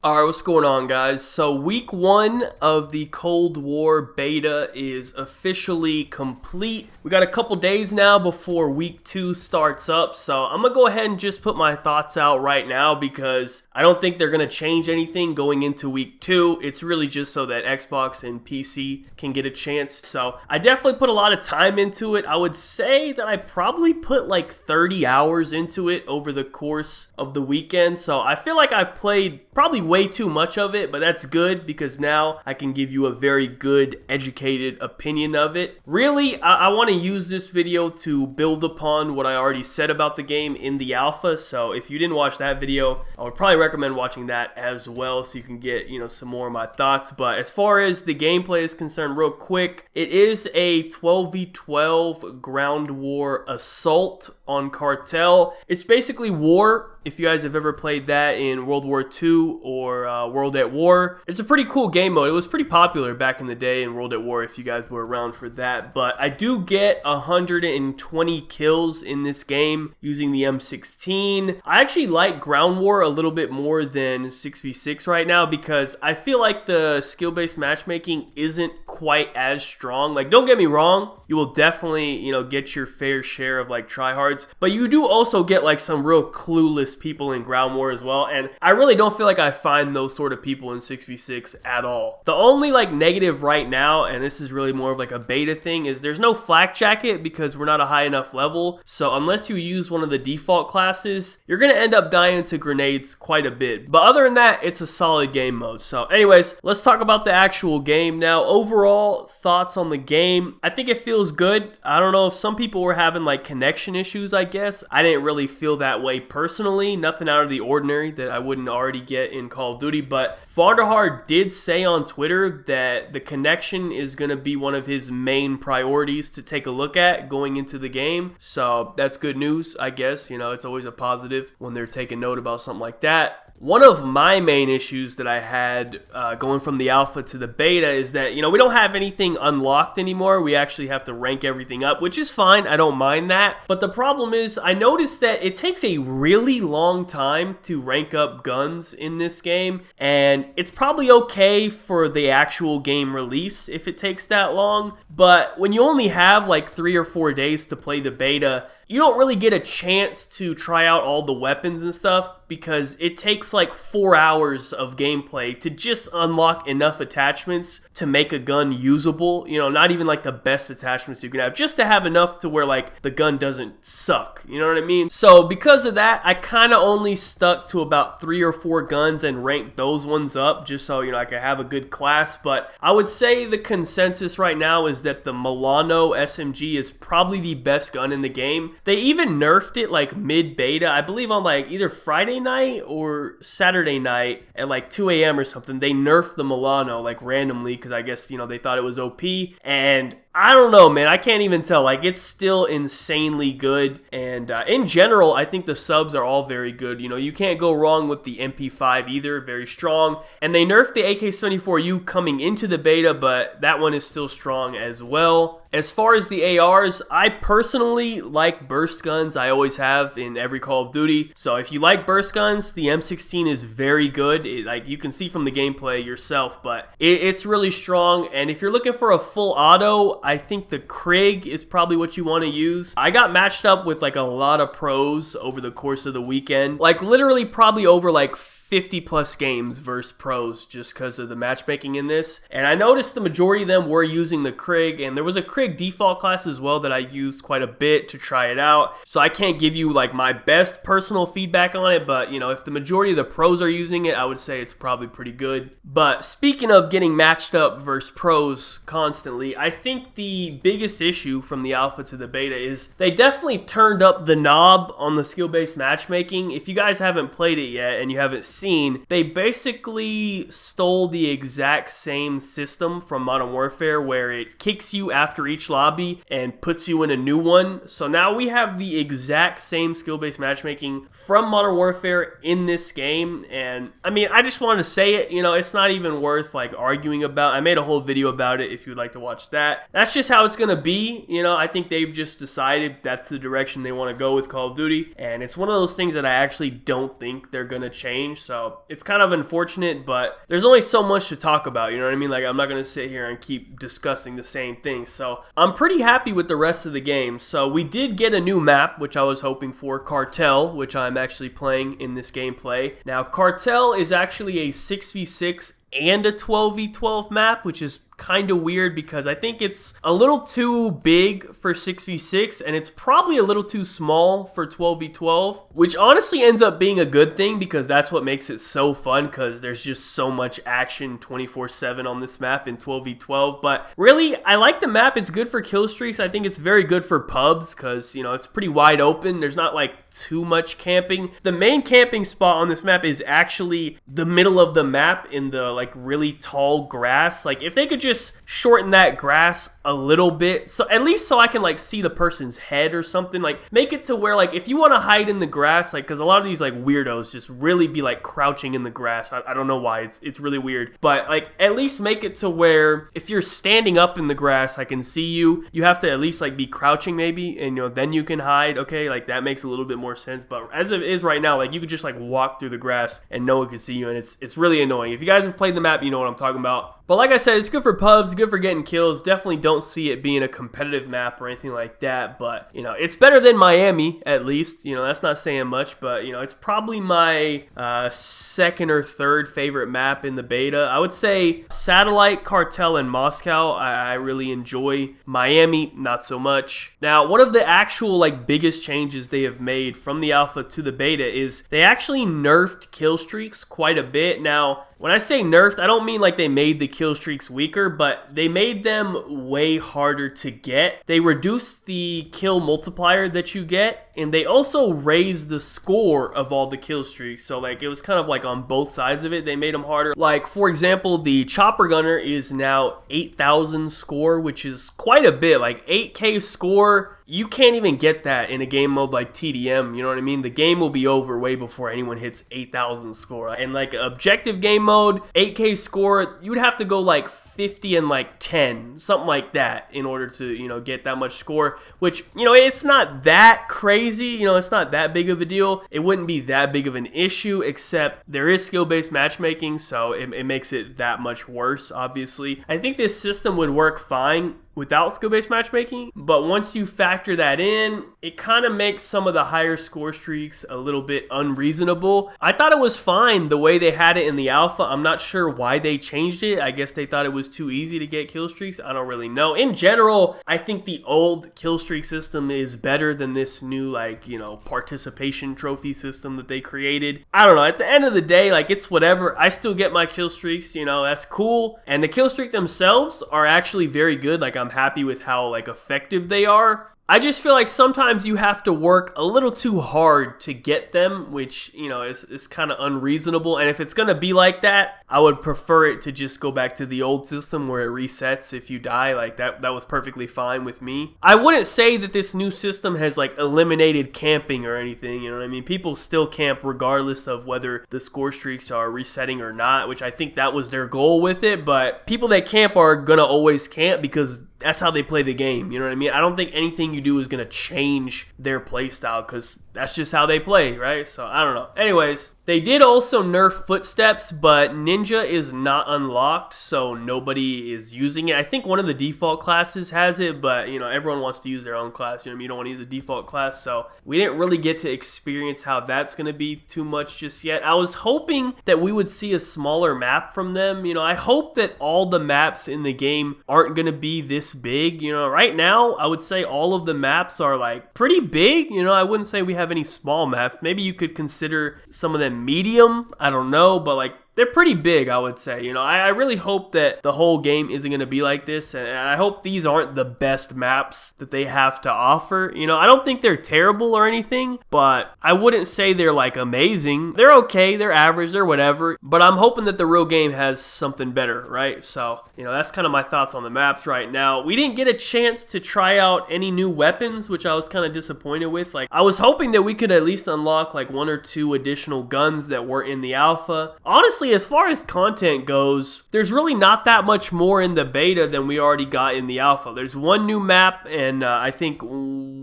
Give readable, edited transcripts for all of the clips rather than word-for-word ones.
Alright, what's going on, guys? So week 1 of the Cold War beta is officially complete. We got a couple days now before week 2 starts up, so I'm gonna go ahead and just put my thoughts out right now because I don't think they're gonna change anything going into week 2. It's really just so that Xbox and PC can get a chance. So I definitely put a lot of time into it. I would say that I probably put like 30 hours into it over the course of the weekend. So I feel like I've played probably way too much of it, but that's good because now I can give you a very good, educated opinion of it. Really, I want to use this video to build upon what I already said about the game in the alpha. So if you didn't watch that video, I would probably recommend watching that as well so you can get, some more of my thoughts. But as far as the gameplay is concerned, real quick, it is a 12v12 ground war assault on Cartel. It's basically war. If you guys have ever played that in World War II or World at War, it's a pretty cool game mode. It was pretty popular back in the day in World at War if you guys were around for that. But I do get 120 kills in this game using the M16. I actually like ground war a little bit more than 6v6 right now because I feel like the skill-based matchmaking isn't quite as strong. Like, don't get me wrong, you will definitely, get your fair share of like tryhards, but you do also get like some real clueless people in ground war as well, and I really don't feel like I find those sort of people in 6v6 at all. The only like negative right now, and this is really more of like a beta thing, is there's no flak jacket because we're not a high enough level. So unless you use one of the default classes, you're gonna end up dying to grenades quite a bit. But other than that, it's a solid game mode. So anyways, let's talk about the actual game now. Overall thoughts on the game, I think it feels good. I don't know if some people were having like connection issues, I guess. I didn't really feel that way personally. Nothing out of the ordinary that I wouldn't already get in Call of Duty, but Vonderhaar did say on Twitter that the connection is going to be one of his main priorities to take a look at going into the game. So that's good news, I guess. It's always a positive when they're taking note about something like that. One of my main issues that I had going from the alpha to the beta is that, we don't have anything unlocked anymore. We actually have to rank everything up, which is fine. I don't mind that. But the problem is I noticed that it takes a really long time to rank up guns in this game. And it's probably okay for the actual game release if it takes that long. But when you only have like 3 or 4 days to play the beta, you don't really get a chance to try out all the weapons and stuff because it takes like 4 hours of gameplay to just unlock enough attachments to make a gun usable. Not even like the best attachments you can have, just to have enough to where like the gun doesn't suck. You know what I mean? So because of that, I kind of only stuck to about 3 or 4 guns and ranked those ones up just so, I could have a good class. But I would say the consensus right now is that the Milano SMG is probably the best gun in the game. They even nerfed it like mid-beta, I believe on like either Friday night or Saturday night at like 2 a.m. or something. They nerfed the Milano like randomly because I guess, they thought it was OP. And I don't know, man. I can't even tell. Like, it's still insanely good. And in general, I think the subs are all very good. You can't go wrong with the MP5 either. Very strong. And they nerfed the AK-74U coming into the beta, but that one is still strong as well. As far as the ARs, I personally like burst guns. I always have in every Call of Duty. So if you like burst guns, the M16 is very good. Like you can see from the gameplay yourself, but it's really strong. And if you're looking for a full auto, I think the Krig is probably what you want to use. I got matched up with like a lot of pros over the course of the weekend. Like literally probably over like 50 plus games versus pros just because of the matchmaking in this. And I noticed the majority of them were using the Krig, and there was a Krig default class as well that I used quite a bit to try it out. So I can't give you like my best personal feedback on it, but if the majority of the pros are using it, I would say it's probably pretty good. But speaking of getting matched up versus pros constantly, I think the biggest issue from the alpha to the beta is they definitely turned up the knob on the skill-based matchmaking. If you guys haven't played it yet and you haven't seen, they basically stole the exact same system from Modern Warfare where it kicks you after each lobby and puts you in a new one. So now we have the exact same skill-based matchmaking from Modern Warfare in this game. And I mean, I just wanted to say it, it's not even worth like arguing about. I made a whole video about it if you'd like to watch that. That's just how it's gonna be. I think they've just decided that's the direction they want to go with Call of Duty, and it's one of those things that I actually don't think they're gonna change. So So it's kind of unfortunate, but there's only so much to talk about, you know what I mean? Like, I'm not going to sit here and keep discussing the same thing. So I'm pretty happy with the rest of the game. So we did get a new map, which I was hoping for, Cartel, which I'm actually playing in this gameplay. Now, Cartel is actually a 6v6 and a 12v12 map, which is kind of weird because I think it's a little too big for 6v6 and it's probably a little too small for 12v12, which honestly ends up being a good thing because that's what makes it so fun, because there's just so much action 24/7 on this map in 12v12. But really, I like the map. It's good for kill streaks. I think it's very good for pubs because, you know, it's pretty wide open. There's not like too much camping. The main camping spot on this map is actually the middle of the map in the like really tall grass. Like, if they could just shorten that grass a little bit, so at least so I can like see the person's head or something, like make it to where like if you want to hide in the grass, like, because a lot of these like weirdos just really be like crouching in the grass. I don't know why, it's really weird, but like at least make it to where if you're standing up in the grass I can see you. You have to at least like be crouching maybe, and you know, then you can hide. Okay, like that makes a little bit more sense. But as it is right now, like you could just like walk through the grass and no one can see you, and it's really annoying. If you guys have played the map, you know what I'm talking about. But like I said, it's good for pubs, good for getting kills. Definitely don't see it being a competitive map or anything like that. But, you know, it's better than Miami, at least. You know, that's not saying much. But, you know, it's probably my second or third favorite map in the beta. I would say Satellite, Cartel, and Moscow I really enjoy. Miami, not so much. Now, one of the actual, like, biggest changes they have made from the alpha to the beta is they actually nerfed kill streaks quite a bit. Now, when I say nerfed, I don't mean like they made the kill streaks weaker, but they made them way harder to get. They reduced the kill multiplier that you get, and they also raised the score of all the kill streaks. So like it was kind of like on both sides of it. They made them harder. Like, for example, the chopper gunner is now 8,000 score, which is quite a bit. Like 8K score, you can't even get that in a game mode like TDM, you know what I mean? The game will be over way before anyone hits 8,000 score. And like objective game mode, 8K score, you would have to go like 50 and like 10, something like that, in order to, you know, get that much score, which, you know, it's not that crazy, you know, it's not that big of a deal. It wouldn't be that big of an issue, except there is skill-based matchmaking, so it makes it that much worse, obviously. I think this system would work fine without skill-based matchmaking, but once you factor that in, it kind of makes some of the higher score streaks a little bit unreasonable. I thought it was fine the way they had it in the alpha. I'm not sure why they changed it. I guess they thought it was too easy to get kill streaks. I don't really know. In general, I think the old kill streak system is better than this new, like, you know, participation trophy system that they created. I don't know. At the end of the day, like, it's whatever. I still get my kill streaks, you know, that's cool. And the kill streak themselves are actually very good. Like, I'm happy with how like effective they are. I just feel like sometimes you have to work a little too hard to get them, which, you know, is kind of unreasonable. And if it's going to be like that, I would prefer it to just go back to the old system where it resets if you die. Like that was perfectly fine with me. I wouldn't say that this new system has like eliminated camping or anything, you know what I mean? People still camp regardless of whether the score streaks are resetting or not, which I think that was their goal with it. But people that camp are going to always camp because that's how they play the game, you know what I mean? I don't think anything you do is going to change their play style because that's just how they play, right? So, I don't know. Anyways, they did also nerf footsteps, but Ninja is not unlocked, so nobody is using it. I think one of the default classes has it, but, you know, everyone wants to use their own class. You know what I mean? You don't want to use the default class, so we didn't really get to experience how that's going to be too much just yet. I was hoping that we would see a smaller map from them. You know, I hope that all the maps in the game aren't going to be this big. You know, right now, I would say all of the maps are, like, pretty big. You know, I wouldn't say we have any small maps. Maybe you could consider some of them medium. I don't know, but, like, they're pretty big, I would say. You know, I really hope that the whole game isn't going to be like this, and I hope these aren't the best maps that they have to offer. You know, I don't think they're terrible or anything, but I wouldn't say they're, like, amazing. They're okay, they're average, they're whatever, but I'm hoping that the real game has something better, right? So, you know, that's kind of my thoughts on the maps right now. We didn't get a chance to try out any new weapons, which I was kind of disappointed with. Like, I was hoping that we could at least unlock, like, 1 or 2 additional guns that were in the alpha. Honestly, as far as content goes, there's really not that much more in the beta than we already got in the alpha. There's one new map and I think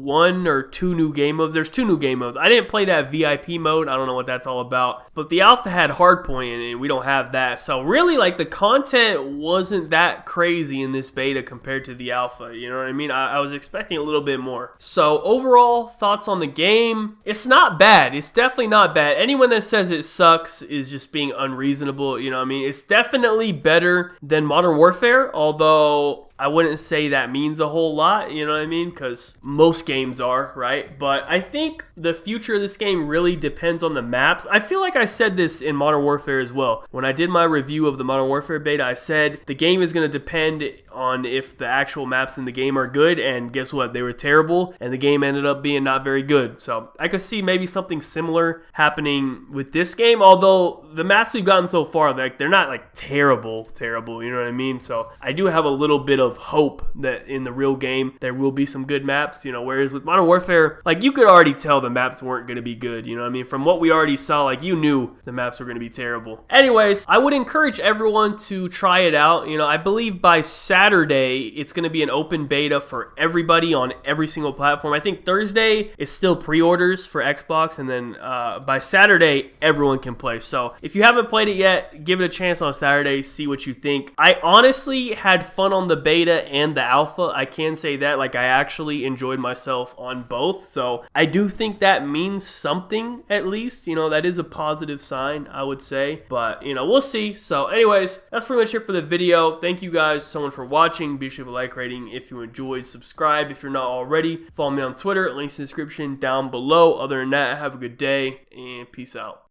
1 or 2 new game modes. There's 2 new game modes. I didn't play that VIP mode. I don't know what that's all about. But the alpha had hardpoint, and we don't have that. So really, like, the content wasn't that crazy in this beta compared to the alpha. You know what I mean? I was expecting a little bit more. So overall, thoughts on the game? It's not bad. It's definitely not bad. Anyone that says it sucks is just being unreasonable. You know what I mean? It's definitely better than Modern Warfare, although I wouldn't say that means a whole lot, you know what I mean? Because most games are, right? But I think the future of this game really depends on the maps. I feel like I said this in Modern Warfare as well. When I did my review of the Modern Warfare beta, I said the game is going to depend on if the actual maps in the game are good, and guess what? They were terrible, and the game ended up being not very good. So I could see maybe something similar happening with this game, although the maps we've gotten so far, like, they're not like terrible, you know what I mean? So I do have a little bit of hope that in the real game there will be some good maps, you know, whereas with Modern Warfare, like, you could already tell the maps weren't going to be good, you know what I mean? From what we already saw, like, you knew the maps were going to be terrible. Anyways, I would encourage everyone to try it out. You know, I believe by Saturday it's going to be an open beta for everybody on every single platform. I think Thursday is still pre-orders for Xbox, and then by Saturday everyone can play. So if you haven't played it yet, give it a chance on Saturday, see what you think. I honestly had fun on the beta and the alpha. I can say that, like, I actually enjoyed myself on both, so I do think that means something, at least. You know, that is a positive sign, I would say, but, you know, we'll see. So anyways, that's pretty much it for the video. Thank you guys so much for watching. Be sure to like, rating if you enjoyed, subscribe if you're not already, follow me on Twitter, links in the description down below. Other than that, have a good day and peace out.